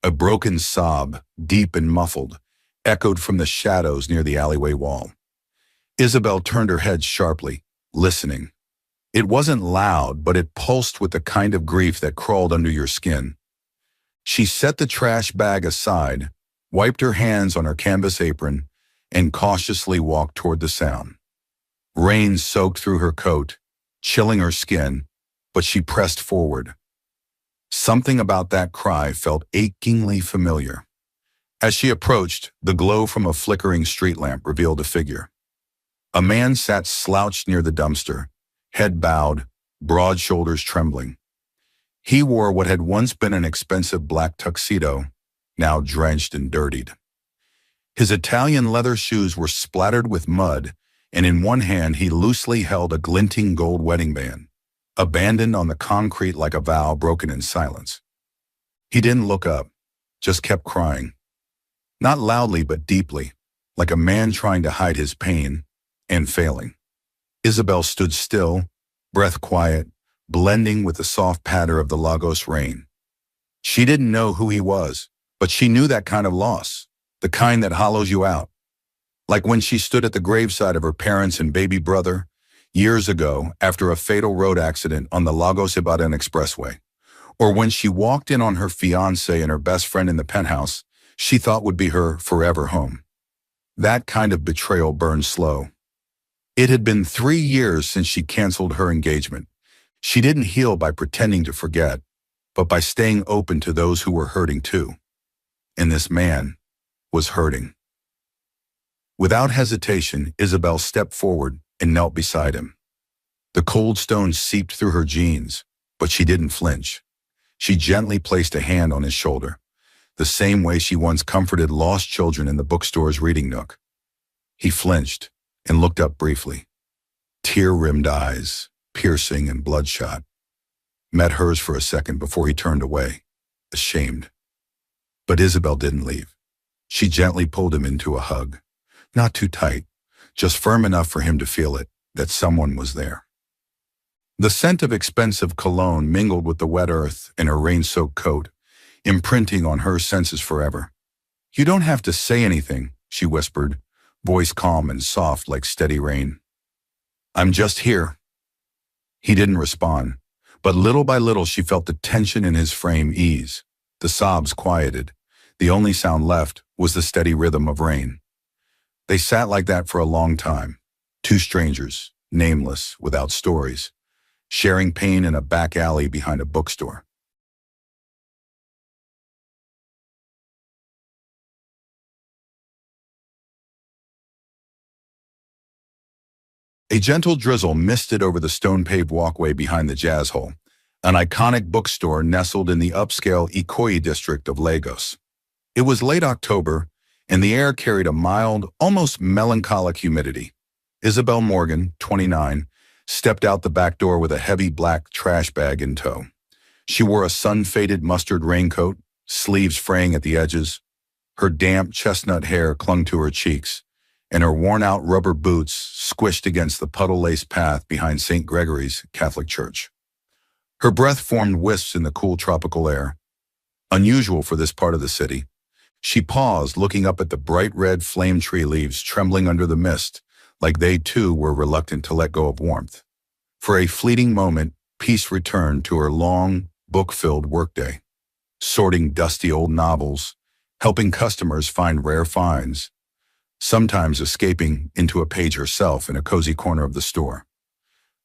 A broken sob, deep and muffled, echoed from the shadows near the alleyway wall. Isabel turned her head sharply, listening. It wasn't loud, but it pulsed with the kind of grief that crawled under your skin. She set the trash bag aside, wiped her hands on her canvas apron, and cautiously walked toward the sound. Rain soaked through her coat, chilling her skin, but she pressed forward. Something about that cry felt achingly familiar. As she approached, the glow from a flickering street lamp revealed a figure. A man sat slouched near the dumpster, head bowed, broad shoulders trembling. He wore what had once been an expensive black tuxedo, now drenched and dirtied. His Italian leather shoes were splattered with mud, and in one hand he loosely held a glinting gold wedding band, abandoned on the concrete like a vow broken in silence. He didn't look up, just kept crying. Not loudly but deeply, like a man trying to hide his pain and failing. Isabel stood still, breath quiet, blending with the soft patter of the Lagos rain. She didn't know who he was, but she knew that kind of loss, the kind that hollows you out. Like when she stood at the graveside of her parents and baby brother, years ago after a fatal road accident on the Lagos-Ibadan Expressway, or when she walked in on her fiancé and her best friend in the penthouse she thought would be her forever home. That kind of betrayal burned slow. It had been 3 years since she canceled her engagement. She didn't heal by pretending to forget, but by staying open to those who were hurting too. And this man was hurting. Without hesitation, Isabel stepped forward and knelt beside him. The cold stone seeped through her jeans, but she didn't flinch. She gently placed a hand on his shoulder, the same way she once comforted lost children in the bookstore's reading nook. He flinched and looked up briefly. Tear-rimmed eyes, piercing and bloodshot, met hers for a second before he turned away, ashamed. But Isabel didn't leave. She gently pulled him into a hug, not too tight, just firm enough for him to feel it, that someone was there. The scent of expensive cologne mingled with the wet earth in her rain-soaked coat, imprinting on her senses forever. "You don't have to say anything," she whispered, voice calm and soft like steady rain. "I'm just here." He didn't respond, but little by little she felt the tension in his frame ease. The sobs quieted. The only sound left was the steady rhythm of rain. They sat like that for a long time, two strangers, nameless, without stories, sharing pain in a back alley behind a bookstore. A gentle drizzle misted over the stone-paved walkway behind the Jazz Hole, an iconic bookstore nestled in the upscale Ikoyi district of Lagos. It was late October, and the air carried a mild, almost melancholic humidity. Isabel Morgan, 29, stepped out the back door with a heavy black trash bag in tow. She wore a sun-faded mustard raincoat, sleeves fraying at the edges. Her damp chestnut hair clung to her cheeks, and her worn-out rubber boots squished against the puddle-laced path behind St. Gregory's Catholic Church. Her breath formed wisps in the cool tropical air, unusual for this part of the city. She paused, looking up at the bright red flame tree leaves trembling under the mist, like they too were reluctant to let go of warmth. For a fleeting moment, peace returned to her long, book-filled workday, sorting dusty old novels, helping customers find rare finds, sometimes escaping into a page herself in a cozy corner of the store.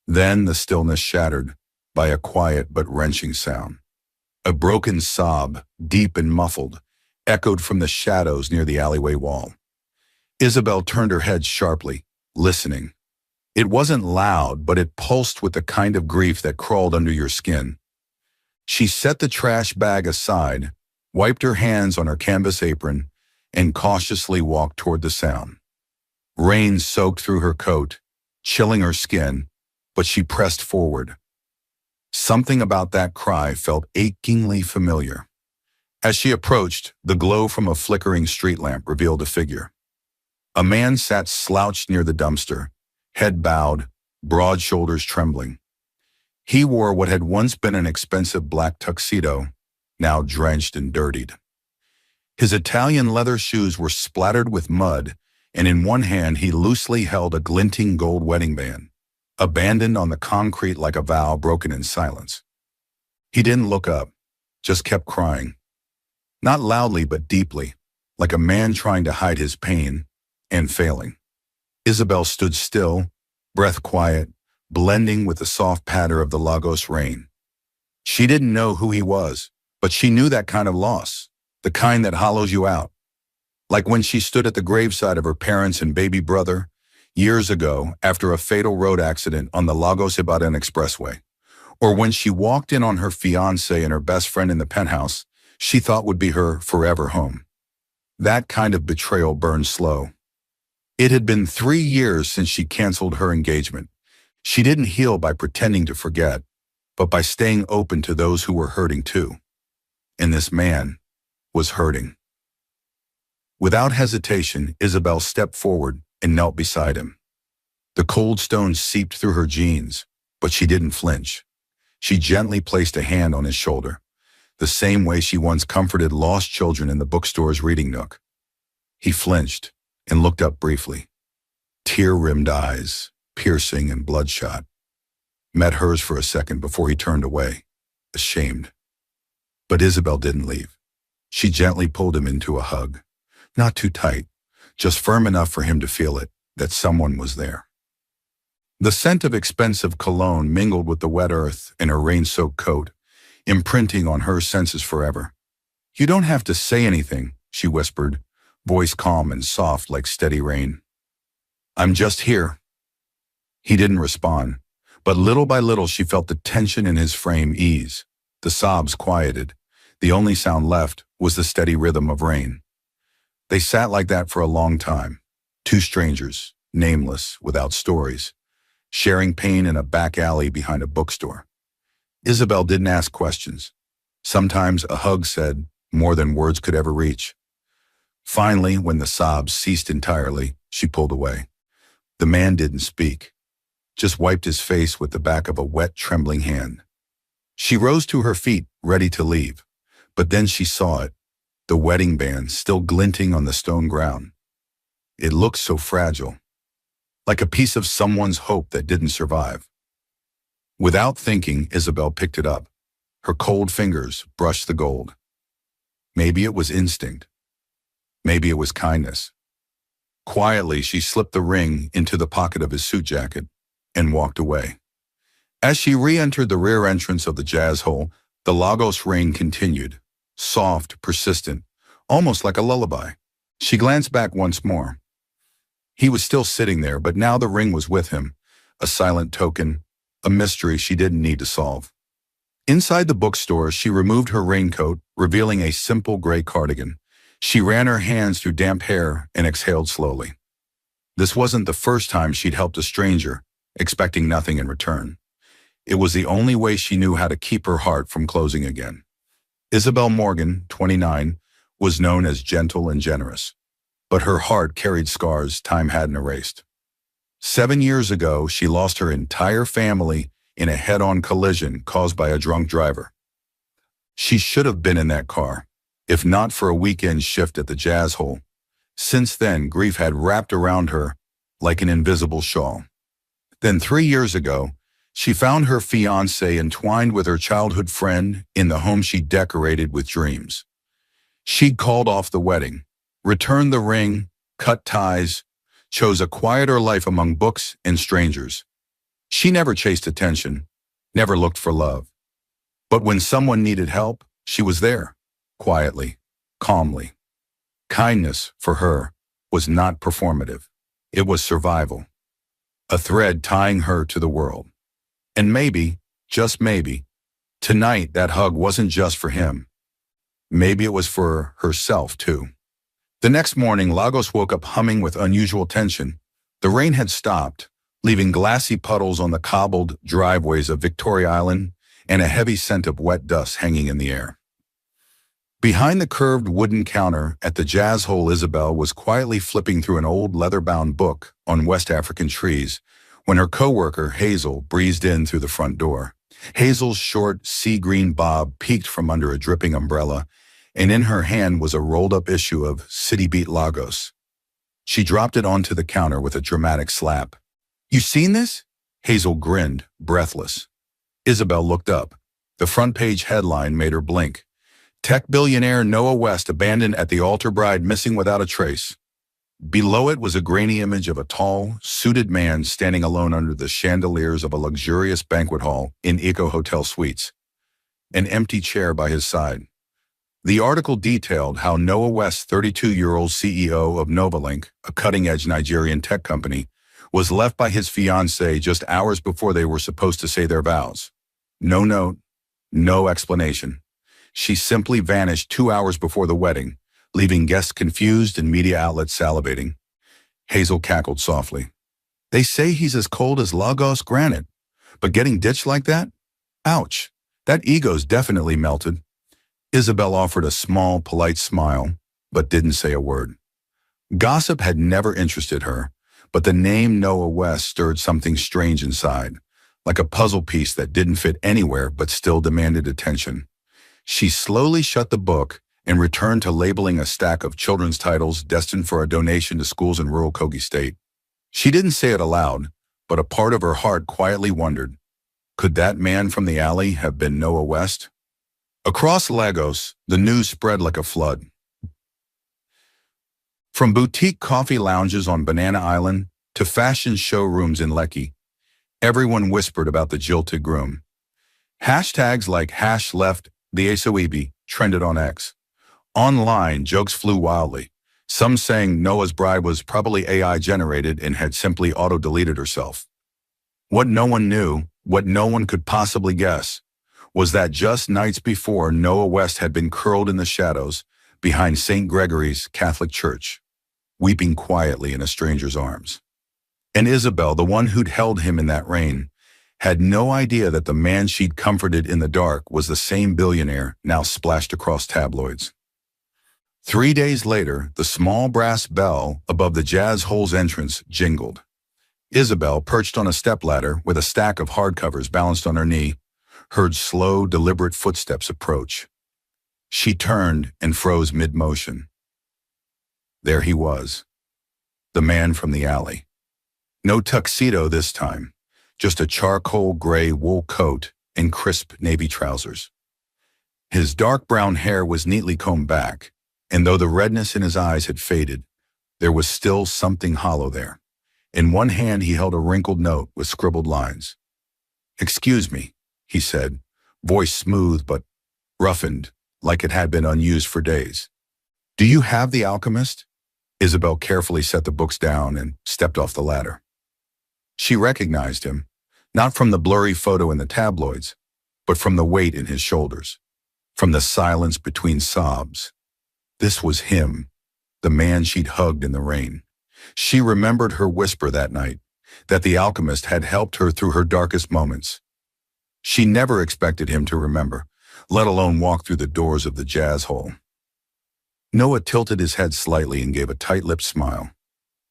Then the stillness shattered by a quiet but wrenching sound. A broken sob, deep and muffled, echoed from the shadows near the alleyway wall. Isabel turned her head sharply, listening. It wasn't loud, but it pulsed with the kind of grief that crawled under your skin. She set the trash bag aside, wiped her hands on her canvas apron, and cautiously walked toward the sound. Rain soaked through her coat, chilling her skin, but she pressed forward. Something about that cry felt achingly familiar. As she approached, the glow from a flickering street lamp revealed a figure. A man sat slouched near the dumpster, head bowed, broad shoulders trembling. He wore what had once been an expensive black tuxedo, now drenched and dirtied. His Italian leather shoes were splattered with mud, and in one hand he loosely held a glinting gold wedding band, abandoned on the concrete like a vow broken in silence. He didn't look up, just kept crying. Not loudly but deeply, like a man trying to hide his pain and failing. Isabel stood still, breath quiet, blending with the soft patter of the Lagos rain. She didn't know who he was, but she knew that kind of loss, the kind that hollows you out. Like when she stood at the graveside of her parents and baby brother years ago after a fatal road accident on the Lagos-Ibadan Expressway, or when she walked in on her fiancé and her best friend in the penthouse she thought would be her forever home. That kind of betrayal burned slow. It had been 3 years since she canceled her engagement. She didn't heal by pretending to forget, but by staying open to those who were hurting too. And this man was hurting. Without hesitation, Isabel stepped forward and knelt beside him. The cold stones seeped through her jeans, but she didn't flinch. She gently placed a hand on his shoulder, the same way she once comforted lost children in the bookstore's reading nook. He flinched and looked up briefly. Tear-rimmed eyes, piercing and bloodshot, met hers for a second before he turned away, ashamed. But Isabel didn't leave. She gently pulled him into a hug, not too tight, just firm enough for him to feel it, that someone was there. The scent of expensive cologne mingled with the wet earth in her rain-soaked coat, imprinting on her senses forever. "You don't have to say anything," she whispered, voice calm and soft like steady rain. "I'm just here." He didn't respond, but little by little she felt the tension in his frame ease. The sobs quieted. The only sound left was the steady rhythm of rain. They sat like that for a long time, two strangers, nameless, without stories, sharing pain in a back alley behind a bookstore. Isabel didn't ask questions. Sometimes a hug said more than words could ever reach. Finally, when the sobs ceased entirely, she pulled away. The man didn't speak, just wiped his face with the back of a wet, trembling hand. She rose to her feet, ready to leave, but then she saw it, the wedding band still glinting on the stone ground. It looked so fragile, like a piece of someone's hope that didn't survive. Without thinking, Isabel picked it up. Her cold fingers brushed the gold. Maybe it was instinct. Maybe it was kindness. Quietly, she slipped the ring into the pocket of his suit jacket and walked away. As she re-entered the rear entrance of the jazz hole, the Lagos rain continued, soft, persistent, almost like a lullaby. She glanced back once more. He was still sitting there, but now the ring was with him, a silent token, a mystery she didn't need to solve. Inside the bookstore, she removed her raincoat, revealing a simple gray cardigan. She ran her hands through damp hair and exhaled slowly. This wasn't the first time she'd helped a stranger, expecting nothing in return. It was the only way she knew how to keep her heart from closing again. Isabel Morgan, 29, was known as gentle and generous, but her heart carried scars time hadn't erased. 7 years ago, she lost her entire family in a head-on collision caused by a drunk driver. She should have been in that car, if not for a weekend shift at the jazz hole. Since then, grief had wrapped around her like an invisible shawl. Then 3 years ago, she found her fiancé entwined with her childhood friend in the home she decorated with dreams. She'd called off the wedding, returned the ring, cut ties, chose a quieter life among books and strangers. She never chased attention, never looked for love. But when someone needed help, she was there, quietly, calmly. Kindness, for her, was not performative. It was survival, a thread tying her to the world. And maybe, just maybe, tonight that hug wasn't just for him. Maybe it was for herself, too. The next morning, Lagos woke up humming with unusual tension. The rain had stopped, leaving glassy puddles on the cobbled driveways of Victoria Island and a heavy scent of wet dust hanging in the air. Behind the curved wooden counter at the jazz hole, Isabel was quietly flipping through an old leather-bound book on West African trees when her coworker, Hazel, breezed in through the front door. Hazel's short, sea-green bob peeked from under a dripping umbrella, and in her hand was a rolled-up issue of City Beat Lagos. She dropped it onto the counter with a dramatic slap. "You seen this?" Hazel grinned, breathless. Isabel looked up. The front-page headline made her blink. "Tech billionaire Noah West abandoned at the altar, bride missing without a trace." Below it was a grainy image of a tall, suited man standing alone under the chandeliers of a luxurious banquet hall in Eco Hotel Suites, an empty chair by his side. The article detailed how Noah West, 32-year-old CEO of Novalink, a cutting-edge Nigerian tech company, was left by his fiancée just hours before they were supposed to say their vows. No note, no explanation. She simply vanished 2 hours before the wedding, leaving guests confused and media outlets salivating. Hazel cackled softly. "They say he's as cold as Lagos granite, but getting ditched like that? Ouch, that ego's definitely melted." Isabel offered a small, polite smile, but didn't say a word. Gossip had never interested her, but the name Noah West stirred something strange inside, like a puzzle piece that didn't fit anywhere but still demanded attention. She slowly shut the book and returned to labeling a stack of children's titles destined for a donation to schools in rural Kogi State. She didn't say it aloud, but a part of her heart quietly wondered, could that man from the alley have been Noah West? Across Lagos, the news spread like a flood. From boutique coffee lounges on Banana Island to fashion showrooms in Lekki, everyone whispered about the jilted groom. Hashtags like #LeftTheAsoebi trended on X. Online, jokes flew wildly, some saying Noah's bride was probably AI-generated and had simply auto-deleted herself. What no one knew, what no one could possibly guess, was that just nights before, Noah West had been curled in the shadows behind St. Gregory's Catholic Church, weeping quietly in a stranger's arms. And Isabel, the one who'd held him in that rain, had no idea that the man she'd comforted in the dark was the same billionaire now splashed across tabloids. 3 days later, the small brass bell above the Jazz Hole's entrance jingled. Isabel, perched on a stepladder with a stack of hardcovers balanced on her knee, heard slow, deliberate footsteps approach. She turned and froze mid-motion. There he was, the man from the alley. No tuxedo this time, just a charcoal gray wool coat and crisp navy trousers. His dark brown hair was neatly combed back, and though the redness in his eyes had faded, there was still something hollow there. In one hand he held a wrinkled note with scribbled lines. "Excuse me," he said, voice smooth but roughened, like it had been unused for days. "Do you have The Alchemist?" Isabel carefully set the books down and stepped off the ladder. She recognized him, not from the blurry photo in the tabloids, but from the weight in his shoulders, from the silence between sobs. This was him, the man she'd hugged in the rain. She remembered her whisper that night, that The Alchemist had helped her through her darkest moments. She never expected him to remember, let alone walk through the doors of the Jazz Hole. Noah tilted his head slightly and gave a tight-lipped smile.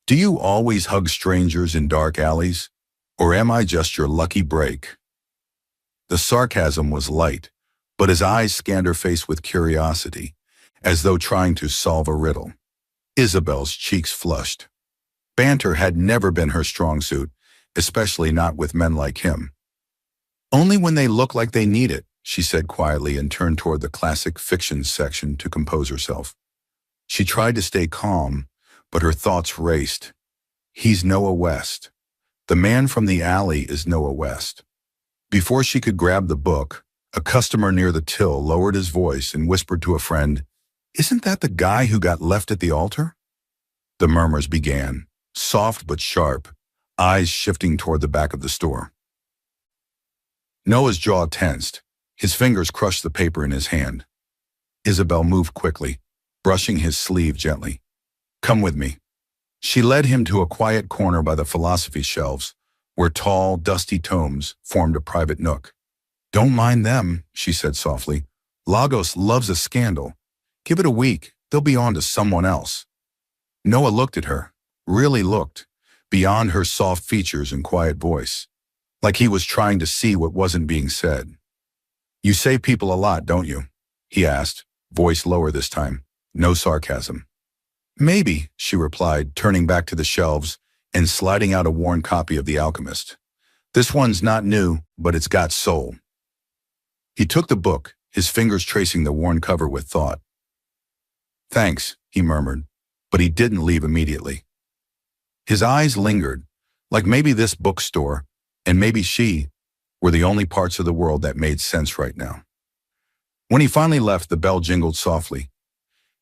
"Do you always hug strangers in dark alleys, or am I just your lucky break?" The sarcasm was light, but his eyes scanned her face with curiosity, as though trying to solve a riddle. Isabel's cheeks flushed. Banter had never been her strong suit, especially not with men like him. "Only when they look like they need it," she said quietly and turned toward the classic fiction section to compose herself. She tried to stay calm, but her thoughts raced. He's Noah West. The man from the alley is Noah West. Before she could grab the book, a customer near the till lowered his voice and whispered to a friend, "Isn't that the guy who got left at the altar?" The murmurs began, soft but sharp, eyes shifting toward the back of the store. Noah's jaw tensed. His fingers crushed the paper in his hand. Isabel moved quickly, brushing his sleeve gently. "Come with me." She led him to a quiet corner by the philosophy shelves, where tall, dusty tomes formed a private nook. "Don't mind them," she said softly. "Lagos loves a scandal. Give it a week, they'll be on to someone else." Noah looked at her, really looked, beyond her soft features and quiet voice, like he was trying to see what wasn't being said. "You say people a lot, don't you?" he asked, voice lower this time, no sarcasm. Maybe, she replied, turning back to the shelves and sliding out a worn copy of The Alchemist. This one's not new, but it's got soul. He took the book, his fingers tracing the worn cover with thought. Thanks, he murmured, but he didn't leave immediately. His eyes lingered, like maybe this bookstore, and maybe she, were the only parts of the world that made sense right now. When he finally left, the bell jingled softly.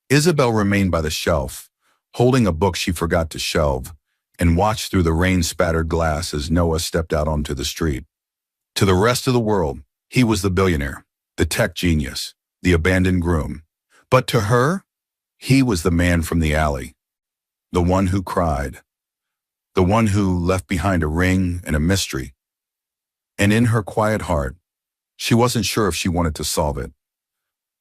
Isabel remained by the shelf, holding a book she forgot to shelve, and watched through the rain-spattered glass as Noah stepped out onto the street. To the rest of the world, he was the billionaire, the tech genius, the abandoned groom. But to her, he was the man from the alley, the one who cried, the one who left behind a ring and a mystery. And in her quiet heart, she wasn't sure if she wanted to solve it.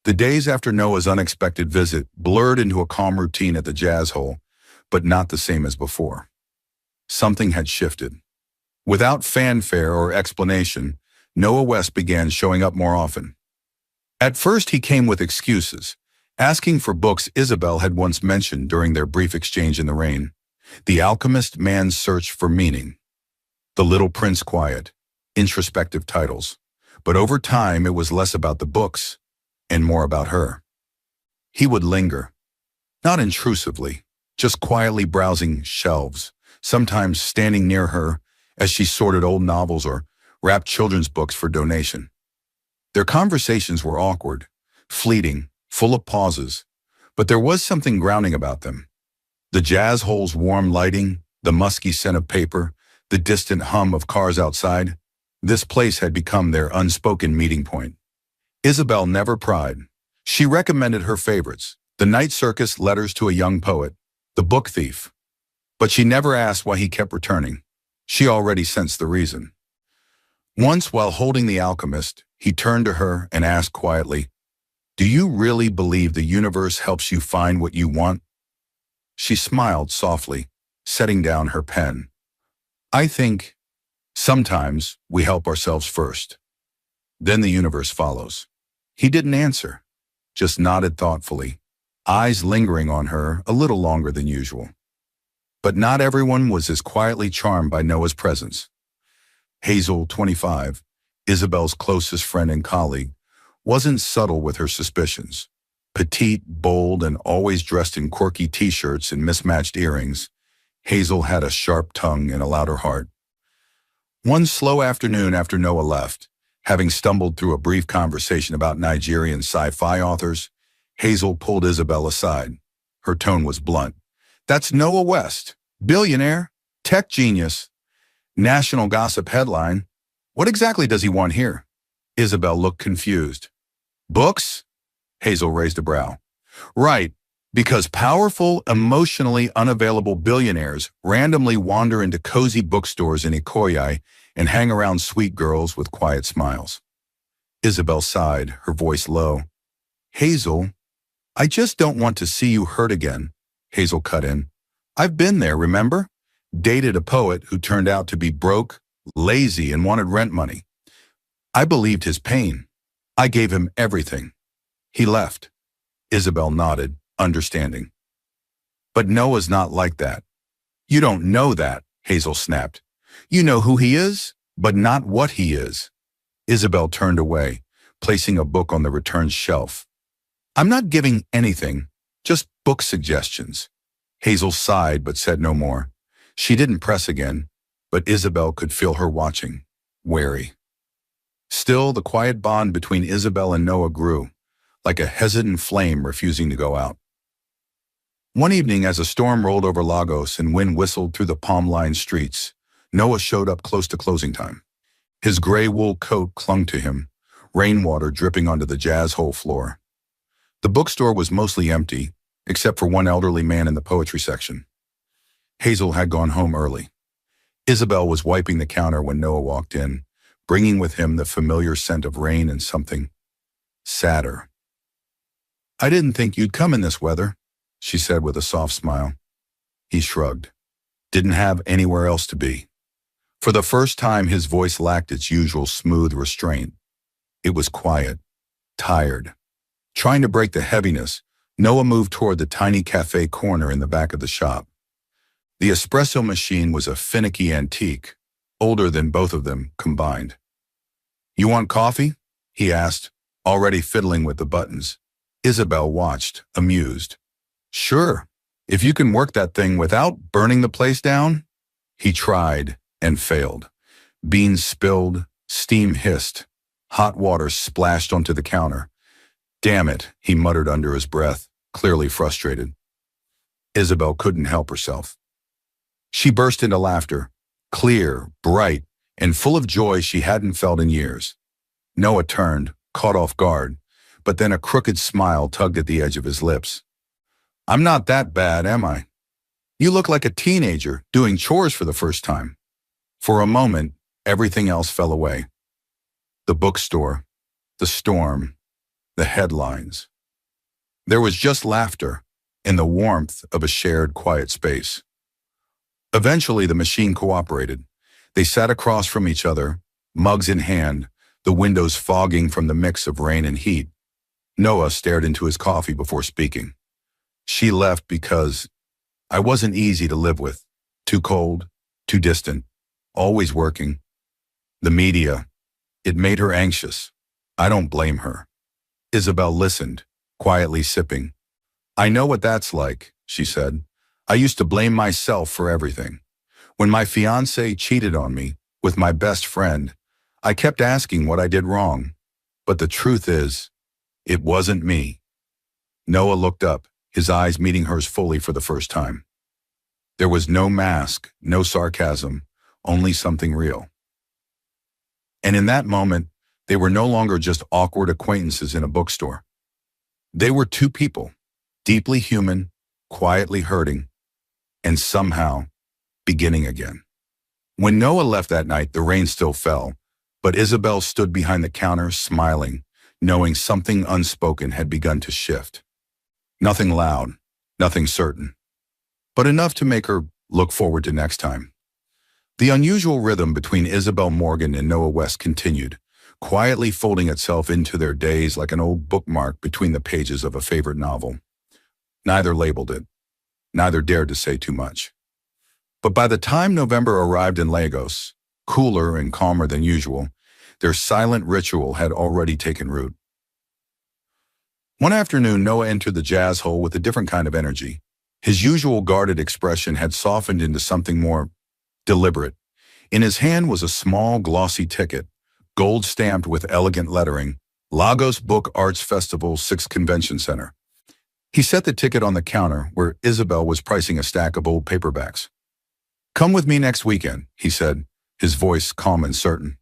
The days after Noah's unexpected visit blurred into a calm routine at the Jazz Hole, but not the same as before. Something had shifted. Without fanfare or explanation, Noah West began showing up more often. At first, he came with excuses, asking for books Isabel had once mentioned during their brief exchange in the rain. The Alchemist, Man's Search for Meaning. The Little Prince Quiet. Introspective titles. But over time, it was less about the books and more about her. He would linger, not intrusively, just quietly browsing shelves, sometimes standing near her as she sorted old novels or wrapped children's books for donation. Their conversations were awkward, fleeting, full of pauses, but there was something grounding about them. The Jazz Hole's warm lighting, the musky scent of paper, the distant hum of cars outside, this place had become their unspoken meeting point. Isabel never pried. She recommended her favorites, The Night Circus, Letters to a Young Poet, The Book Thief. But she never asked why he kept returning. She already sensed the reason. Once, while holding The Alchemist, he turned to her and asked quietly, "Do you really believe the universe helps you find what you want?" She smiled softly, setting down her pen. "I think sometimes we help ourselves first. Then the universe follows." He didn't answer, just nodded thoughtfully, eyes lingering on her a little longer than usual. But not everyone was as quietly charmed by Noah's presence. Hazel, 25, Isabel's closest friend and colleague, wasn't subtle with her suspicions. Petite, bold, and always dressed in quirky t-shirts and mismatched earrings, Hazel had a sharp tongue and a louder heart. One slow afternoon after Noah left, having stumbled through a brief conversation about Nigerian sci-fi authors, Hazel pulled Isabel aside. Her tone was blunt. "That's Noah West, billionaire, tech genius, national gossip headline. What exactly does he want here?" Isabel looked confused. "Books?" Hazel raised a brow. "Right, because powerful, emotionally unavailable billionaires randomly wander into cozy bookstores in Ikoyi and hang around sweet girls with quiet smiles." Isabel sighed, her voice low. "Hazel, I just don't want to see you hurt again," Hazel cut in. "I've been there, remember? Dated a poet who turned out to be broke, lazy, and wanted rent money. I believed his pain. I gave him everything. He left." Isabel nodded, understanding. "But Noah's not like that." "You don't know that," Hazel snapped. "You know who he is, but not what he is." Isabel turned away, placing a book on the returned shelf. "I'm not giving anything, just book suggestions." Hazel sighed but said no more. She didn't press again, but Isabel could feel her watching, wary. Still, the quiet bond between Isabel and Noah grew, like a hesitant flame refusing to go out. One evening, as a storm rolled over Lagos and wind whistled through the palm-lined streets, Noah showed up close to closing time. His gray wool coat clung to him, rainwater dripping onto the Jazz Hole floor. The bookstore was mostly empty, except for one elderly man in the poetry section. Hazel had gone home early. Isabel was wiping the counter when Noah walked in, bringing with him the familiar scent of rain and something sadder. "I didn't think you'd come in this weather," she said with a soft smile. He shrugged. Didn't have anywhere else to be. For the first time, his voice lacked its usual smooth restraint. It was quiet, tired, Trying to break the heaviness, Noah moved toward the tiny cafe corner in the back of the shop. The espresso machine was a finicky antique, older than both of them combined. "You want coffee?" he asked, already fiddling with the buttons. Isabel watched, amused. "Sure, if you can work that thing without burning the place down." He tried and failed. Beans spilled, steam hissed. Hot water splashed onto the counter. "Damn it," he muttered under his breath, clearly frustrated. Isabel couldn't help herself. She burst into laughter, clear, bright, and full of joy she hadn't felt in years. Noah turned, caught off guard, but then a crooked smile tugged at the edge of his lips. "I'm not that bad, am I? You look like a teenager doing chores for the first time." For a moment, everything else fell away. The bookstore, the storm, the headlines. There was just laughter and the warmth of a shared quiet space. Eventually, the machine cooperated. They sat across from each other, mugs in hand, the windows fogging from the mix of rain and heat. Noah stared into his coffee before speaking. "She left because I wasn't easy to live with. Too cold, too distant, always working. The media, it made her anxious. I don't blame her." Isabel listened, quietly sipping. "I know what that's like," she said. "I used to blame myself for everything. When my fiancé cheated on me with my best friend, I kept asking what I did wrong. But the truth is, it wasn't me." Noah looked up, his eyes meeting hers fully for the first time. There was no mask, no sarcasm, only something real. And in that moment, they were no longer just awkward acquaintances in a bookstore. They were two people, deeply human, quietly hurting, and somehow beginning again. When Noah left that night, the rain still fell, but Isabel stood behind the counter, smiling, knowing something unspoken had begun to shift. Nothing loud, nothing certain, but enough to make her look forward to next time. The unusual rhythm between Isabel Morgan and Noah West continued, quietly folding itself into their days like an old bookmark between the pages of a favorite novel. Neither labeled it. Neither dared to say too much. But by the time November arrived in Lagos, cooler and calmer than usual, their silent ritual had already taken root. One afternoon, Noah entered the jazz hole with a different kind of energy. His usual guarded expression had softened into something more deliberate. In his hand was a small, glossy ticket, gold-stamped with elegant lettering, Lagos Book Arts Festival 6th Convention Center. He set the ticket on the counter where Isabel was pricing a stack of old paperbacks. "Come with me next weekend," he said, his voice calm and certain.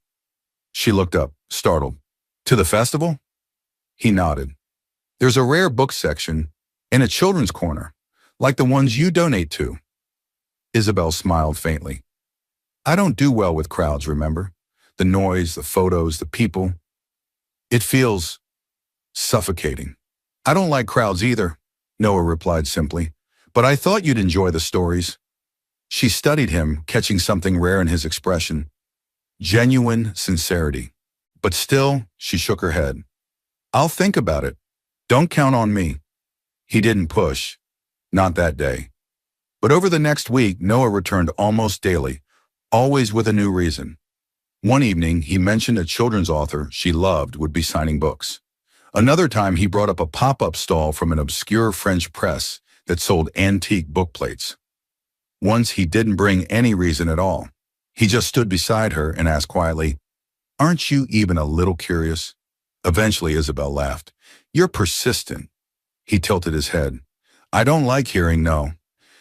She looked up, startled. "To the festival?" He nodded. "There's a rare book section and a children's corner, like the ones you donate to." Isabel smiled faintly. "I don't do well with crowds, remember? The noise, the photos, the people. It feels suffocating." "I don't like crowds either," Noah replied simply, "but I thought you'd enjoy the stories." She studied him, catching something rare in his expression. Genuine sincerity. But still, she shook her head. "I'll think about it. Don't count on me." He didn't push. Not that day. But over the next week, Noah returned almost daily, always with a new reason. One evening, he mentioned a children's author she loved would be signing books. Another time, he brought up a pop-up stall from an obscure French press that sold antique book plates. Once, he didn't bring any reason at all. He just stood beside her and asked quietly, "Aren't you even a little curious?" Eventually, Isabel laughed. "You're persistent." He tilted his head. "I don't like hearing no."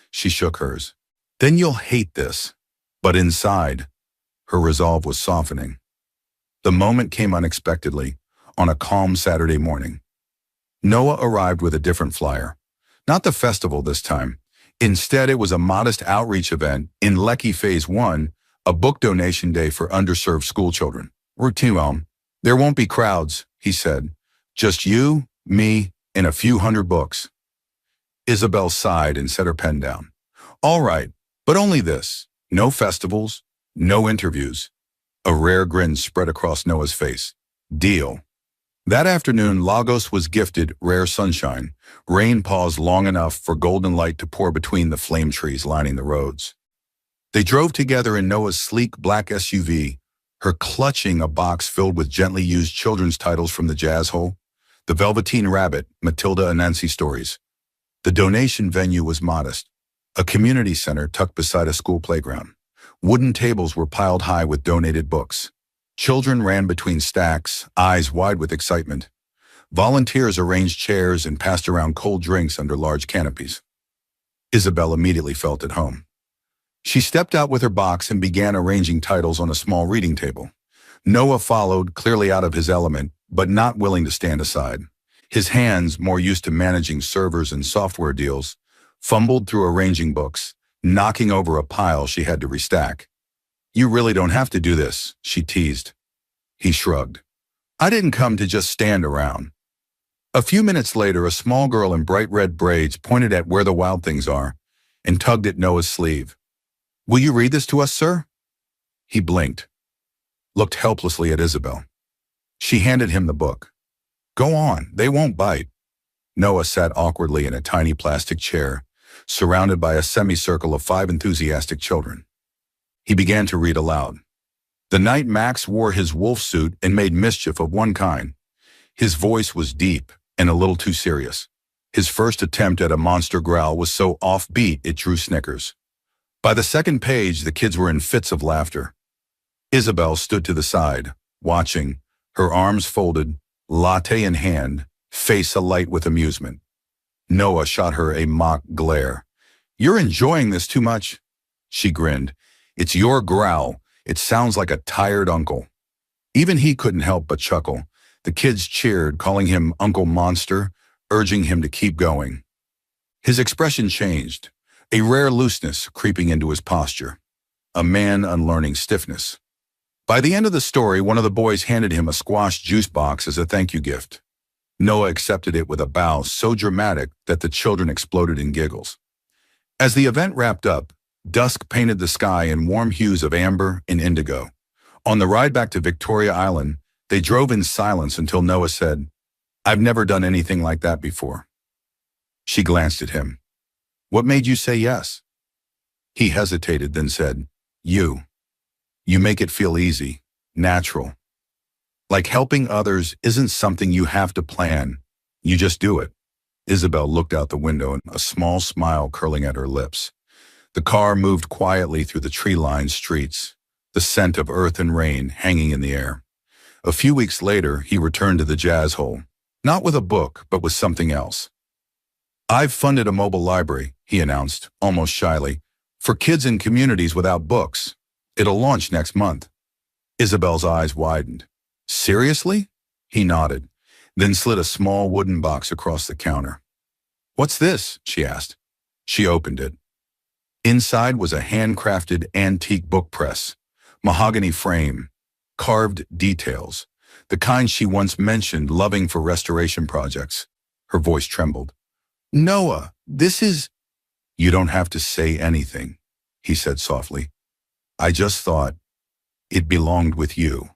She shook hers. "Then you'll hate this." But inside, her resolve was softening. The moment came unexpectedly, on a calm Saturday morning. Noah arrived with a different flyer. Not the festival this time. Instead, it was a modest outreach event in Lekki Phase 1, a book donation day for underserved schoolchildren. "There won't be crowds," he said. "Just you, me, and a few hundred books." Isabel sighed and set her pen down. "All right, but only this. No festivals, no interviews." A rare grin spread across Noah's face. "Deal." That afternoon, Lagos was gifted rare sunshine. Rain paused long enough for golden light to pour between the flame trees lining the roads. They drove together in Noah's sleek black SUV, her clutching a box filled with gently used children's titles from the Jazz Hole, The Velveteen Rabbit, Matilda Anansi stories. The donation venue was modest, a community center tucked beside a school playground. Wooden tables were piled high with donated books. Children ran between stacks, eyes wide with excitement. Volunteers arranged chairs and passed around cold drinks under large canopies. Isabel immediately felt at home. She stepped out with her box and began arranging titles on a small reading table. Noah followed, clearly out of his element, but not willing to stand aside. His hands, more used to managing servers and software deals, fumbled through arranging books, knocking over a pile she had to restack. "You really don't have to do this," she teased. He shrugged. "I didn't come to just stand around." A few minutes later, a small girl in bright red braids pointed at Where the Wild Things Are and tugged at Noah's sleeve. "Will you read this to us, sir?" He blinked, looked helplessly at Isabel. She handed him the book. "Go on, they won't bite." Noah sat awkwardly in a tiny plastic chair, surrounded by a semicircle of 5 enthusiastic children. He began to read aloud. The night Max wore his wolf suit and made mischief of one kind. His voice was deep and a little too serious. His first attempt at a monster growl was so offbeat it drew snickers. By the second page, the kids were in fits of laughter. Isabel stood to the side, watching, her arms folded, latte in hand, face alight with amusement. Noah shot her a mock glare. "You're enjoying this too much." She grinned. "It's your growl. It sounds like a tired uncle." Even he couldn't help but chuckle. The kids cheered, calling him Uncle Monster, urging him to keep going. His expression changed, a rare looseness creeping into his posture, a man unlearning stiffness. By the end of the story, one of the boys handed him a squash juice box as a thank you gift. Noah accepted it with a bow so dramatic that the children exploded in giggles. As the event wrapped up, dusk painted the sky in warm hues of amber and indigo. On the ride back to Victoria Island, they drove in silence until Noah said, "I've never done anything like that before." She glanced at him. "What made you say yes?" He hesitated, then said, "You. You make it feel easy, natural. Like helping others isn't something you have to plan. You just do it." Isabel looked out the window, a small smile curling at her lips. The car moved quietly through the tree-lined streets, the scent of earth and rain hanging in the air. A few weeks later, he returned to the Jazz Hole, not with a book, but with something else. "I've funded a mobile library," he announced, almost shyly, "for kids in communities without books. It'll launch next month." Isabel's eyes widened. "Seriously?" He nodded, then slid a small wooden box across the counter. "What's this?" she asked. She opened it. Inside was a handcrafted antique book press, mahogany frame, carved details, the kind she once mentioned loving for restoration projects. Her voice trembled. "Noah, this is—" "You don't have to say anything," he said softly. "I just thought it belonged with you."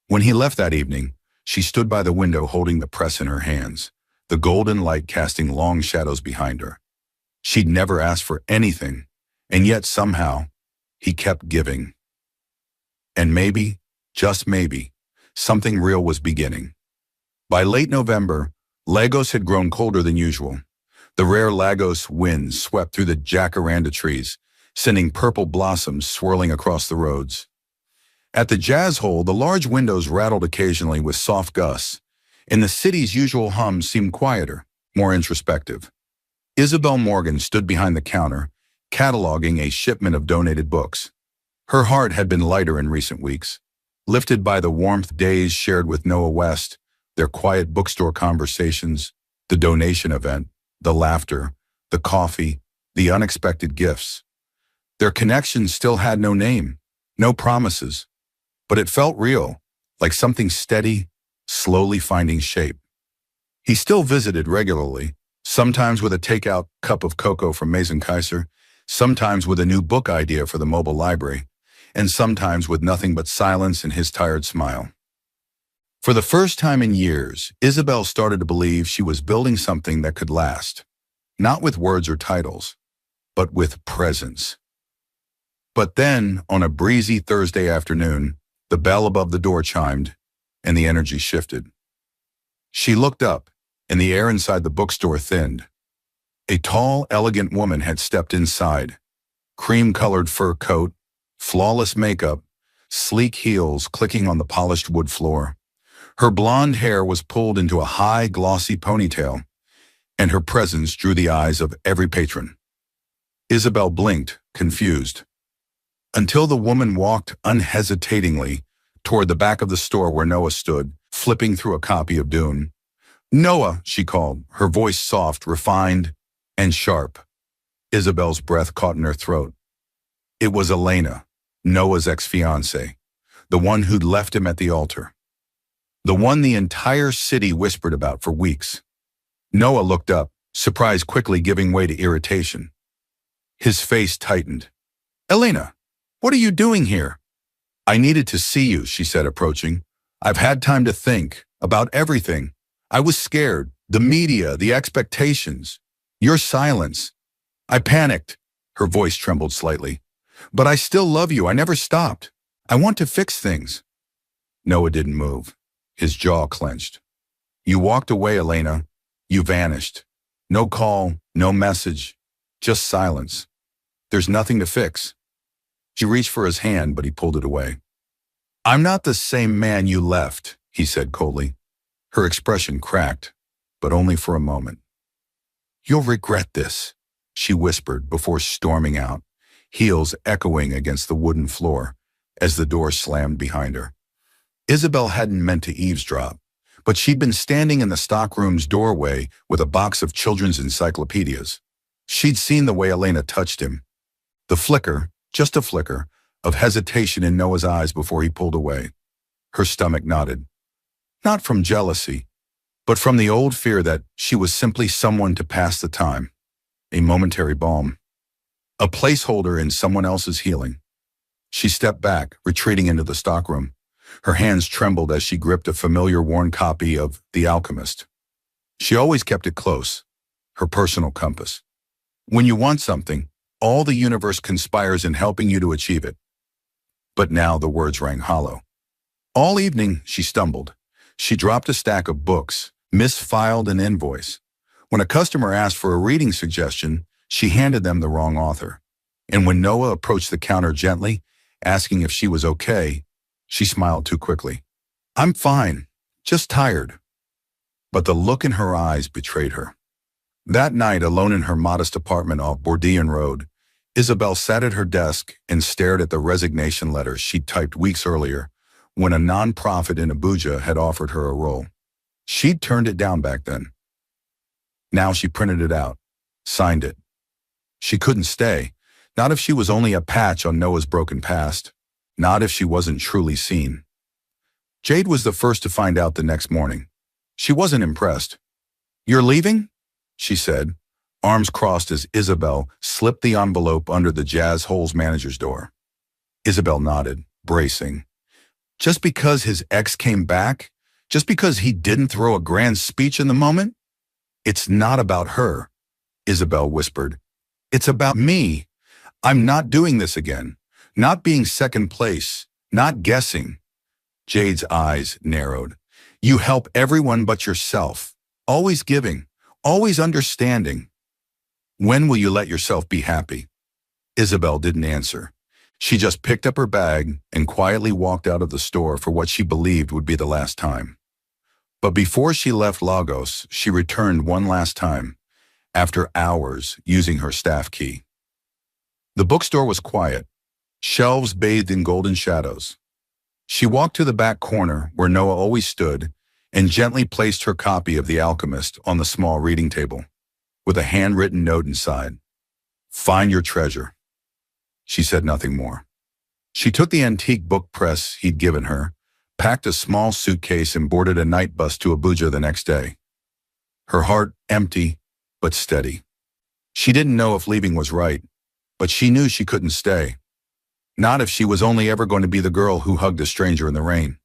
When he left that evening, she stood by the window holding the press in her hands, the golden light casting long shadows behind her. She'd never asked for anything, and yet somehow, he kept giving. And maybe, just maybe, something real was beginning. By late November, Lagos had grown colder than usual. The rare Lagos winds swept through the jacaranda trees, sending purple blossoms swirling across the roads. At the Jazz Hole, the large windows rattled occasionally with soft gusts, and the city's usual hum seemed quieter, more introspective. Isabel Morgan stood behind the counter, cataloging a shipment of donated books. Her heart had been lighter in recent weeks, lifted by the warmth days shared with Noah West, their quiet bookstore conversations, the donation event, the laughter, the coffee, the unexpected gifts. Their connection still had no name, no promises, but it felt real, like something steady, slowly finding shape. He still visited regularly, sometimes with a takeout cup of cocoa from Mason Kaiser, sometimes with a new book idea for the mobile library, and sometimes with nothing but silence and his tired smile. For the first time in years, Isabel started to believe she was building something that could last, not with words or titles, but with presence. But then, on a breezy Thursday afternoon, the bell above the door chimed, and the energy shifted. She looked up, and the air inside the bookstore thinned. A tall, elegant woman had stepped inside. Cream-colored fur coat, flawless makeup, sleek heels clicking on the polished wood floor. Her blonde hair was pulled into a high, glossy ponytail, and her presence drew the eyes of every patron. Isabel blinked, confused, until the woman walked unhesitatingly toward the back of the store where Noah stood, flipping through a copy of Dune. "Noah," she called, her voice soft, refined, and sharp. Isabel's breath caught in her throat. It was Elena, Noah's ex-fiancée, the one who'd left him at the altar. The one the entire city whispered about for weeks. Noah looked up, surprise quickly giving way to irritation. His face tightened. "Elena, what are you doing here?" "I needed to see you," she said, approaching. "I've had time to think about everything. I was scared. The media, the expectations. Your silence. I panicked." Her voice trembled slightly. "But I still love you. I never stopped. I want to fix things." Noah didn't move. His jaw clenched. "You walked away, Elena. You vanished. No call, no message, just silence. There's nothing to fix." She reached for his hand, but he pulled it away. "I'm not the same man you left," he said coldly. Her expression cracked, but only for a moment. "You'll regret this," she whispered before storming out, heels echoing against the wooden floor as the door slammed behind her. Isabel hadn't meant to eavesdrop, but she'd been standing in the stockroom's doorway with a box of children's encyclopedias. She'd seen the way Elena touched him. The flicker, just a flicker, of hesitation in Noah's eyes before he pulled away. Her stomach knotted. Not from jealousy, but from the old fear that she was simply someone to pass the time. A momentary balm. A placeholder in someone else's healing. She stepped back, retreating into the stockroom. Her hands trembled as she gripped a familiar worn copy of The Alchemist. She always kept it close, her personal compass. When you want something, all the universe conspires in helping you to achieve it. But now the words rang hollow. All evening, she stumbled. She dropped a stack of books, misfiled an invoice. When a customer asked for a reading suggestion, she handed them the wrong author. And when Noah approached the counter gently, asking if she was okay, she smiled too quickly. "I'm fine, just tired." But the look in her eyes betrayed her. That night, alone in her modest apartment off Bourdieu Road, Isabel sat at her desk and stared at the resignation letter she'd typed weeks earlier when a nonprofit in Abuja had offered her a role. She'd turned it down back then. Now she printed it out, signed it. She couldn't stay, not if she was only a patch on Noah's broken past, not if she wasn't truly seen. Jade was the first to find out the next morning. She wasn't impressed. "You're leaving?" she said, arms crossed as Isabel slipped the envelope under the Jazz Holes manager's door. Isabel nodded, bracing. Just because his ex came back? Just because he didn't throw a grand speech in the moment? "It's not about her," Isabel whispered. "It's about me. I'm not doing this again. Not being second place. Not guessing." Jade's eyes narrowed. "You help everyone but yourself. Always giving. Always understanding. When will you let yourself be happy?" Isabel didn't answer. She just picked up her bag and quietly walked out of the store for what she believed would be the last time. But before she left Lagos, she returned one last time, after hours using her staff key. The bookstore was quiet, shelves bathed in golden shadows. She walked to the back corner where Noah always stood and gently placed her copy of The Alchemist on the small reading table, with a handwritten note inside. "Find your treasure." She said nothing more. She took the antique book press he'd given her, packed a small suitcase and boarded a night bus to Abuja the next day. Her heart empty, but steady. She didn't know if leaving was right, but she knew she couldn't stay. Not if she was only ever going to be the girl who hugged a stranger in the rain.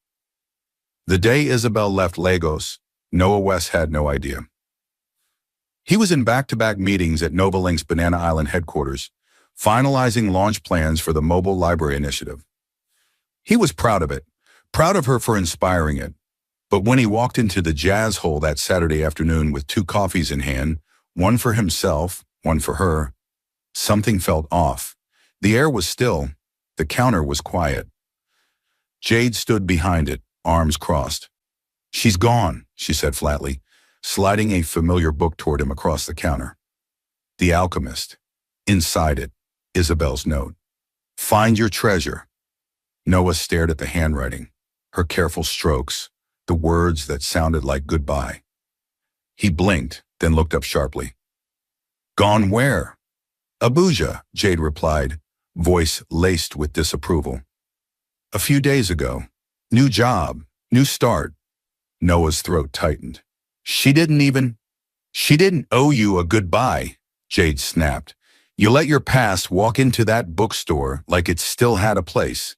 The day Isabel left Lagos, Noah West had no idea. He was in back-to-back meetings at Novalink's Banana Island headquarters, finalizing launch plans for the mobile library initiative. He was proud of it, proud of her for inspiring it. But when he walked into the jazz hole that Saturday afternoon with 2 coffees in hand, one for himself, one for her, something felt off. The air was still. The counter was quiet. Jade stood behind it, arms crossed. "She's gone," she said flatly, sliding a familiar book toward him across the counter. The Alchemist. Inside it, Isabel's note. "Find your treasure." Noah stared at the handwriting, her careful strokes, the words that sounded like goodbye. He blinked, then looked up sharply. "Gone where?" "Abuja," Jade replied, voice laced with disapproval. "A few days ago. New job, new start." Noah's throat tightened. She didn't owe you a goodbye," Jade snapped. "You let your past walk into that bookstore like it still had a place.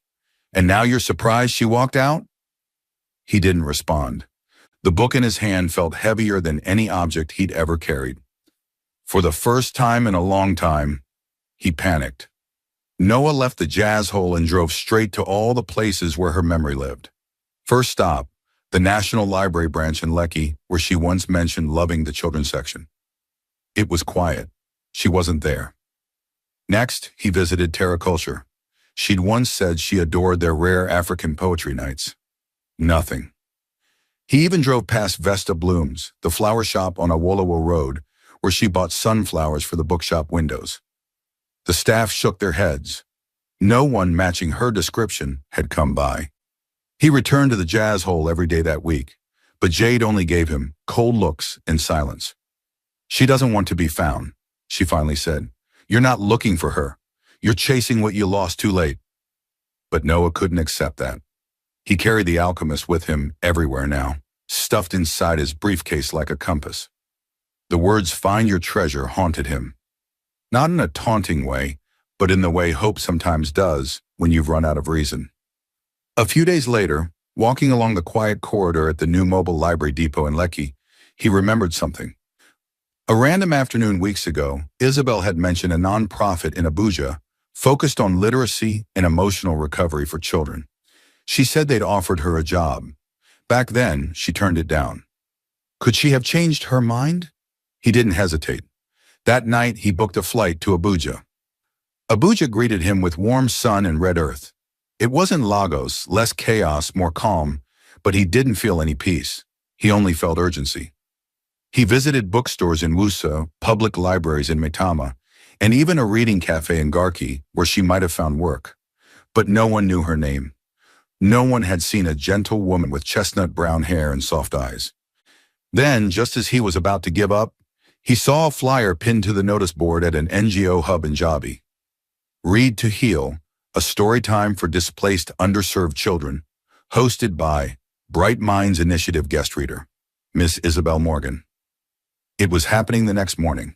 And now you're surprised she walked out?" He didn't respond. The book in his hand felt heavier than any object he'd ever carried. For the first time in a long time, he panicked. Noah left the jazz hole and drove straight to all the places where her memory lived. First stop, the National Library branch in Lekki, where she once mentioned loving the children's section. It was quiet. She wasn't there. Next, he visited Terra Culture. She'd once said she adored their rare African poetry nights. Nothing. He even drove past Vesta Blooms, the flower shop on Awolowo Road, where she bought sunflowers for the bookshop windows. The staff shook their heads. No one matching her description had come by. He returned to the jazz hole every day that week, but Jade only gave him cold looks and silence. "She doesn't want to be found," she finally said. "You're not looking for her. You're chasing what you lost too late." But Noah couldn't accept that. He carried the Alchemist with him everywhere now, stuffed inside his briefcase like a compass. The words "find your treasure" haunted him. Not in a taunting way, but in the way hope sometimes does when you've run out of reason. A few days later, walking along the quiet corridor at the new mobile library depot in Lekki, he remembered something. A random afternoon weeks ago, Isabel had mentioned a nonprofit in Abuja focused on literacy and emotional recovery for children. She said they'd offered her a job. Back then, she turned it down. Could she have changed her mind? He didn't hesitate. That night, he booked a flight to Abuja. Abuja greeted him with warm sun and red earth. It wasn't Lagos, less chaos, more calm, but he didn't feel any peace. He only felt urgency. He visited bookstores in Wusa, public libraries in Maitama, and even a reading cafe in Garki, where she might have found work. But no one knew her name. No one had seen a gentle woman with chestnut brown hair and soft eyes. Then, just as he was about to give up, he saw a flyer pinned to the notice board at an NGO hub in Jabi. Read to Heal, a story time for displaced, underserved children, hosted by Bright Minds Initiative guest reader, Miss Isabel Morgan. It was happening the next morning.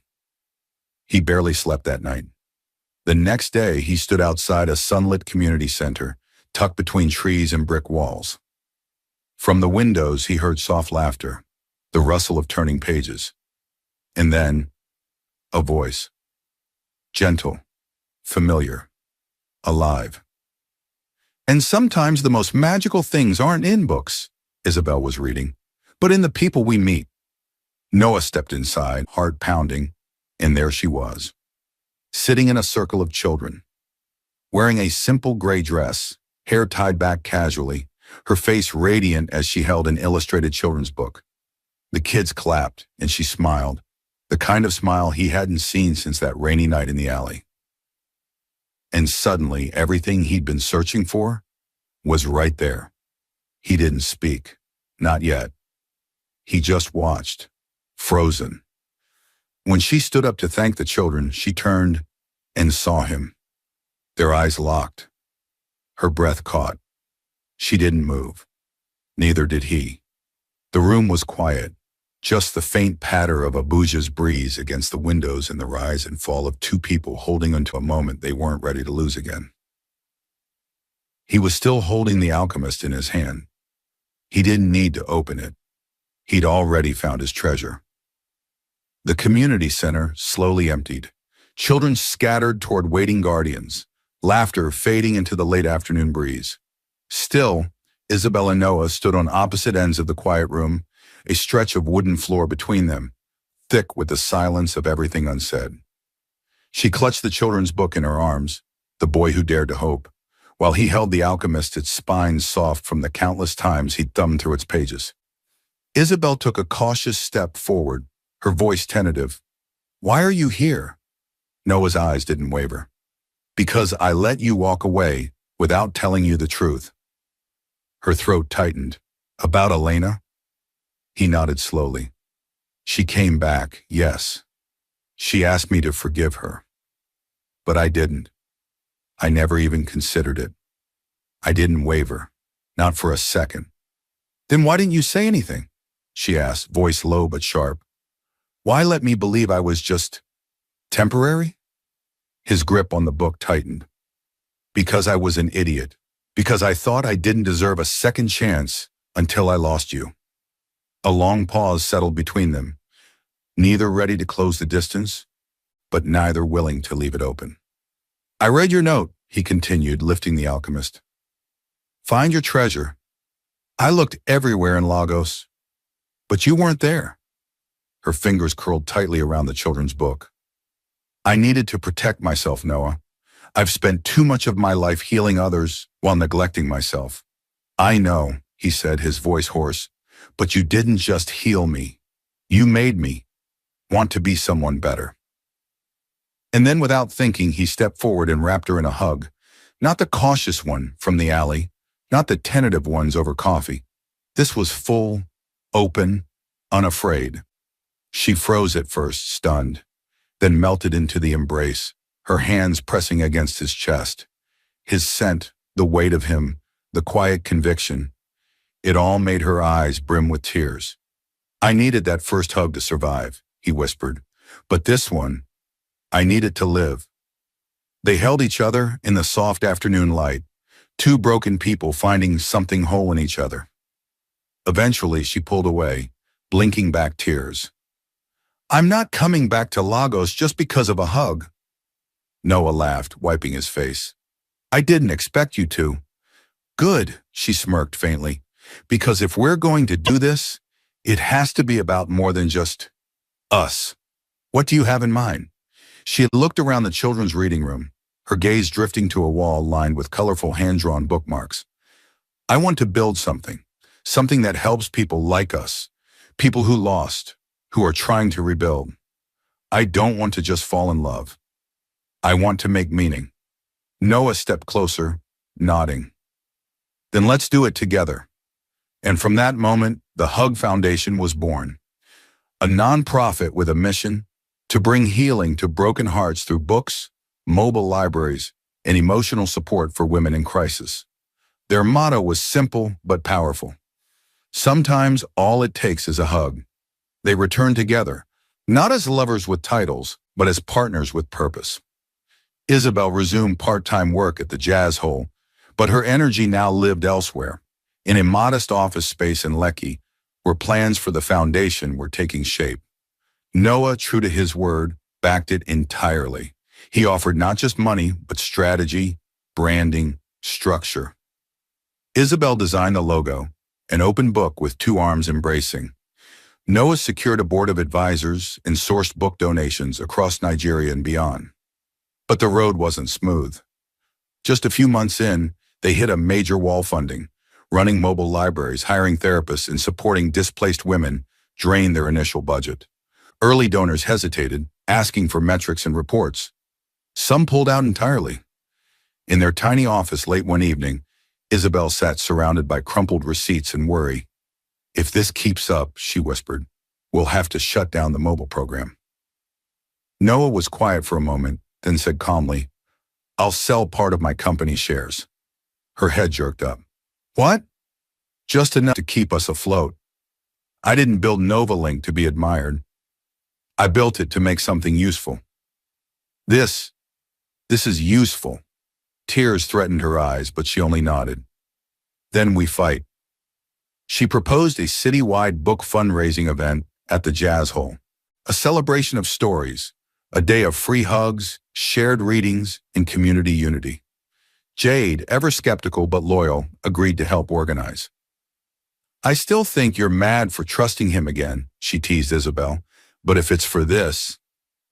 He barely slept that night. The next day, he stood outside a sunlit community center, tucked between trees and brick walls. From the windows, he heard soft laughter, the rustle of turning pages. And then, a voice. Gentle, familiar, alive. And sometimes the most magical things aren't in books, Isabel was reading, but in the people we meet. Noah stepped inside, heart pounding, and there she was, sitting in a circle of children, wearing a simple gray dress, hair tied back casually, her face radiant as she held an illustrated children's book. The kids clapped, and she smiled, the kind of smile he hadn't seen since that rainy night in the alley. And suddenly, everything he'd been searching for was right there. He didn't speak, not yet. He just watched, frozen. When she stood up to thank the children, she turned and saw him. Their eyes locked. Her breath caught. She didn't move. Neither did he. The room was quiet, just the faint patter of Abuja's breeze against the windows and the rise and fall of two people holding onto a moment they weren't ready to lose again. He was still holding the Alchemist in his hand. He didn't need to open it. He'd already found his treasure. The community center slowly emptied. Children scattered toward waiting guardians, laughter fading into the late afternoon breeze. Still, Isabel and Noah stood on opposite ends of the quiet room, a stretch of wooden floor between them, thick with the silence of everything unsaid. She clutched the children's book in her arms, The Boy Who Dared to Hope, while he held The Alchemist, its spine soft from the countless times he'd thumbed through its pages. Isabel took a cautious step forward, her voice tentative. "Why are you here?" Noah's eyes didn't waver. "Because I let you walk away without telling you the truth." Her throat tightened. "About Elena?" He nodded slowly. "She came back, yes. She asked me to forgive her. But I didn't. I never even considered it. I didn't waver. Not for a second." "Then why didn't you say anything?" she asked, voice low but sharp. "Why let me believe I was just temporary?" His grip on the book tightened. "Because I was an idiot. Because I thought I didn't deserve a second chance until I lost you." A long pause settled between them, neither ready to close the distance, but neither willing to leave it open. "I read your note," he continued, lifting The Alchemist. "Find your treasure. I looked everywhere in Lagos, but you weren't there." Her fingers curled tightly around the children's book. "I needed to protect myself, Noah. I've spent too much of my life healing others while neglecting myself." "I know," he said, his voice hoarse, "but you didn't just heal me. You made me want to be someone better." And then without thinking, he stepped forward and wrapped her in a hug. Not the cautious one from the alley, not the tentative ones over coffee. This was full, open, unafraid. She froze at first, stunned, then melted into the embrace, her hands pressing against his chest. His scent, the weight of him, the quiet conviction, it all made her eyes brim with tears. "I needed that first hug to survive," he whispered. "But this one, I needed to live." They held each other in the soft afternoon light, two broken people finding something whole in each other. Eventually, she pulled away, blinking back tears. "I'm not coming back to Lagos just because of a hug." Noah laughed, wiping his face. "I didn't expect you to." "Good," she smirked faintly, "because if we're going to do this, it has to be about more than just us. What do you have in mind?" She had looked around the children's reading room, her gaze drifting to a wall lined with colorful hand-drawn bookmarks. "I want to build something that helps people like us, people who lost, who are trying to rebuild. I don't want to just fall in love. I want to make meaning." Noah stepped closer, nodding. "Then let's do it together." And from that moment, the Hug Foundation was born. A nonprofit with a mission to bring healing to broken hearts through books, mobile libraries, and emotional support for women in crisis. Their motto was simple but powerful. Sometimes all it takes is a hug. They returned together, not as lovers with titles, but as partners with purpose. Isabel resumed part-time work at the Jazz Hole, but her energy now lived elsewhere, in a modest office space in Lekki, where plans for the foundation were taking shape. Noah, true to his word, backed it entirely. He offered not just money, but strategy, branding, structure. Isabel designed the logo, an open book with two arms embracing. Noah secured a board of advisors and sourced book donations across Nigeria and beyond. But the road wasn't smooth. Just a few months in, they hit a major wall funding. Running mobile libraries, hiring therapists, and supporting displaced women drained their initial budget. Early donors hesitated, asking for metrics and reports. Some pulled out entirely. In their tiny office late one evening, Isabel sat surrounded by crumpled receipts and worry. "If this keeps up," she whispered, "we'll have to shut down the mobile program." Noah was quiet for a moment, then said calmly, "I'll sell part of my company shares." Her head jerked up. "What?" "Just enough to keep us afloat. I didn't build Novalink to be admired. I built it to make something useful. This is useful." Tears threatened her eyes, but she only nodded. "Then we fight." She proposed a citywide book fundraising event at the Jazz Hole, a celebration of stories, a day of free hugs, shared readings, and community unity. Jade, ever skeptical but loyal, agreed to help organize. "I still think you're mad for trusting him again," she teased Isabel, "but if it's for this,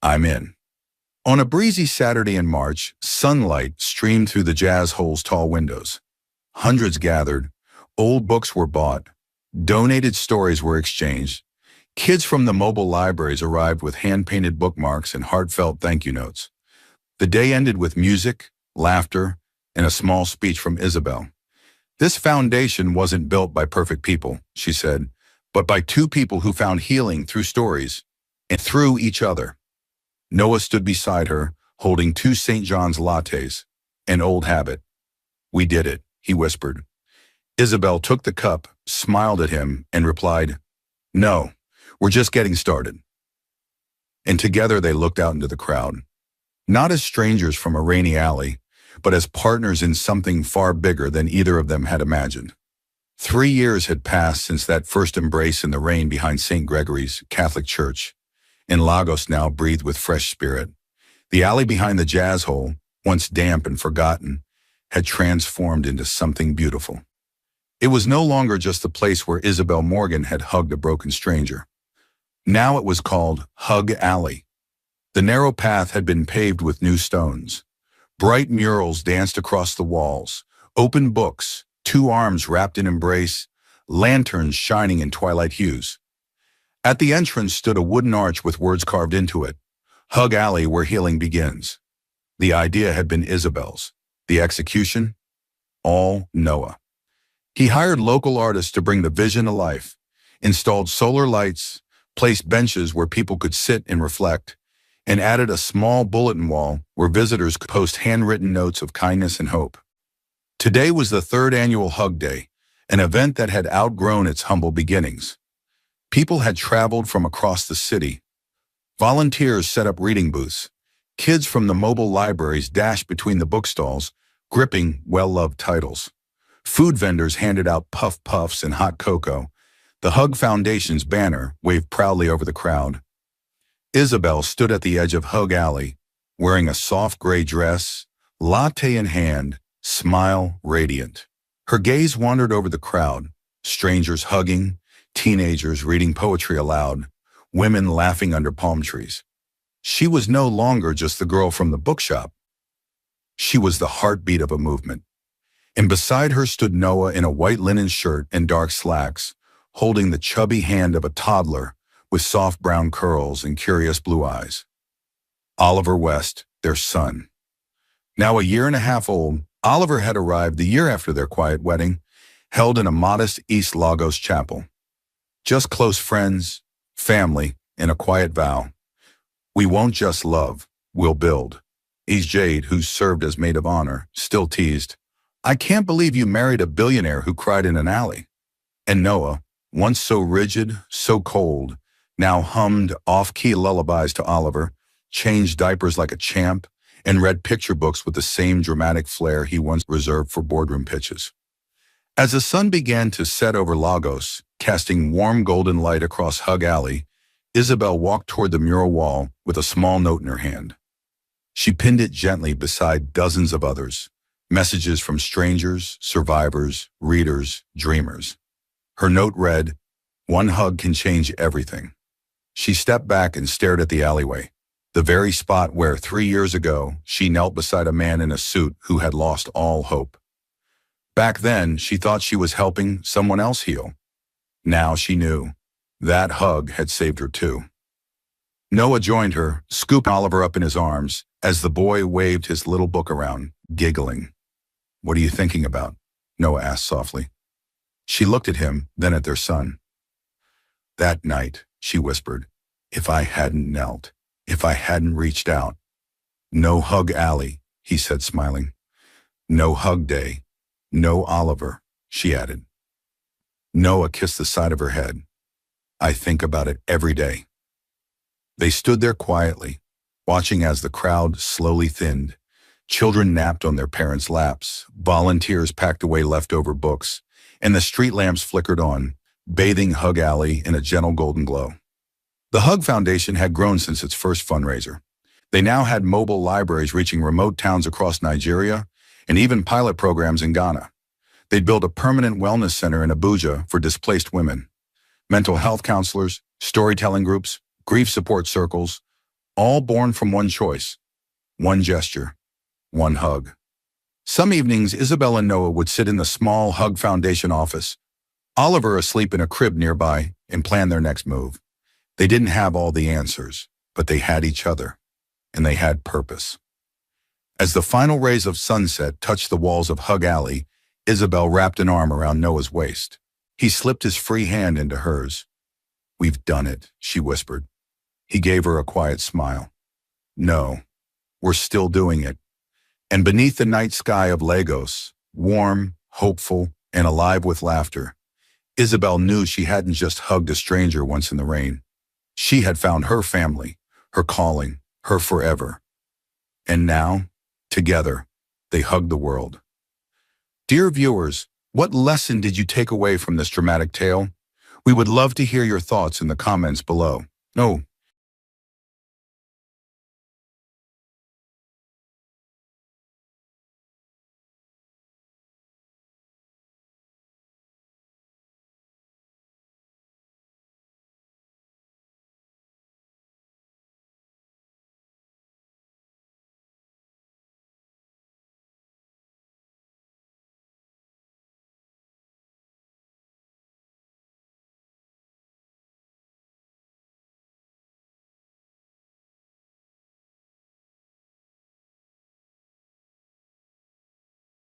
I'm in." On a breezy Saturday in March, sunlight streamed through the Jazz Hole's tall windows. Hundreds gathered, old books were bought, donated stories were exchanged. Kids from the mobile libraries arrived with hand-painted bookmarks and heartfelt thank you notes. The day ended with music, laughter, and a small speech from Isabel. "This foundation wasn't built by perfect people," she said, "but by two people who found healing through stories and through each other." Noah stood beside her, holding two St. John's lattes, an old habit. "We did it," he whispered. Isabel took the cup, smiled at him, and replied, "No, we're just getting started." And together they looked out into the crowd, not as strangers from a rainy alley, but as partners in something far bigger than either of them had imagined. 3 years had passed since that first embrace in the rain behind St. Gregory's Catholic Church, and Lagos now breathed with fresh spirit. The alley behind the Jazz Hole, once damp and forgotten, had transformed into something beautiful. It was no longer just the place where Isabel Morgan had hugged a broken stranger. Now it was called Hug Alley. The narrow path had been paved with new stones. Bright murals danced across the walls, open books, two arms wrapped in embrace, lanterns shining in twilight hues. At the entrance stood a wooden arch with words carved into it, "Hug Alley, where healing begins." The idea had been Isabel's. The execution? All Noah. He hired local artists to bring the vision to life, installed solar lights, placed benches where people could sit and reflect, and added a small bulletin wall where visitors could post handwritten notes of kindness and hope. Today was the third annual Hug Day, an event that had outgrown its humble beginnings. People had traveled from across the city. Volunteers set up reading booths. Kids from the mobile libraries dashed between the bookstalls, gripping well-loved titles. Food vendors handed out puff puffs and hot cocoa. The Hug Foundation's banner waved proudly over the crowd. Isabel stood at the edge of Hug Alley, wearing a soft gray dress, latte in hand, smile radiant. Her gaze wandered over the crowd, strangers hugging, teenagers reading poetry aloud, women laughing under palm trees. She was no longer just the girl from the bookshop. She was the heartbeat of a movement. And beside her stood Noah in a white linen shirt and dark slacks, holding the chubby hand of a toddler with soft brown curls and curious blue eyes. Oliver West, their son. Now 1.5 years old, Oliver had arrived the year after their quiet wedding, held in a modest East Lagos chapel. Just close friends, family, and a quiet vow. "We won't just love, we'll build." Jade, who served as maid of honor, still teased, "I can't believe you married a billionaire who cried in an alley." And Noah, once so rigid, so cold, now hummed off-key lullabies to Oliver, changed diapers like a champ, and read picture books with the same dramatic flair he once reserved for boardroom pitches. As the sun began to set over Lagos, casting warm golden light across Hug Alley, Isabel walked toward the mural wall with a small note in her hand. She pinned it gently beside dozens of others, messages from strangers, survivors, readers, dreamers. Her note read, "One hug can change everything." She stepped back and stared at the alleyway, the very spot where 3 years ago she knelt beside a man in a suit who had lost all hope. Back then, she thought she was helping someone else heal. Now she knew that hug had saved her too. Noah joined her, scooping Oliver up in his arms as the boy waved his little book around, giggling. "What are you thinking about?" Noah asked softly. She looked at him, then at their son. "That night," she whispered, "if I hadn't knelt, if I hadn't reached out." "No Hug Alley," he said, smiling. "No Hug Day. No Oliver," she added. Noah kissed the side of her head. "I think about it every day." They stood there quietly, watching as the crowd slowly thinned. Children napped on their parents' laps, volunteers packed away leftover books, and the street lamps flickered on, bathing Hug Alley in a gentle golden glow. The Hug Foundation had grown since its first fundraiser. They now had mobile libraries reaching remote towns across Nigeria and even pilot programs in Ghana. They'd built a permanent wellness center in Abuja for displaced women, mental health counselors, storytelling groups, grief support circles, all born from one choice, one gesture, one hug. Some evenings, Isabel and Noah would sit in the small Hug Foundation office, Oliver asleep in a crib nearby, and plan their next move. They didn't have all the answers, but they had each other, and they had purpose. As the final rays of sunset touched the walls of Hug Alley, Isabel wrapped an arm around Noah's waist. He slipped his free hand into hers. "We've done it," she whispered. He gave her a quiet smile. "No, we're still doing it." And beneath the night sky of Lagos, warm, hopeful, and alive with laughter, Isabel knew she hadn't just hugged a stranger once in the rain. She had found her family, her calling, her forever. And now, together, they hugged the world. Dear viewers, what lesson did you take away from this dramatic tale? We would love to hear your thoughts in the comments below. No,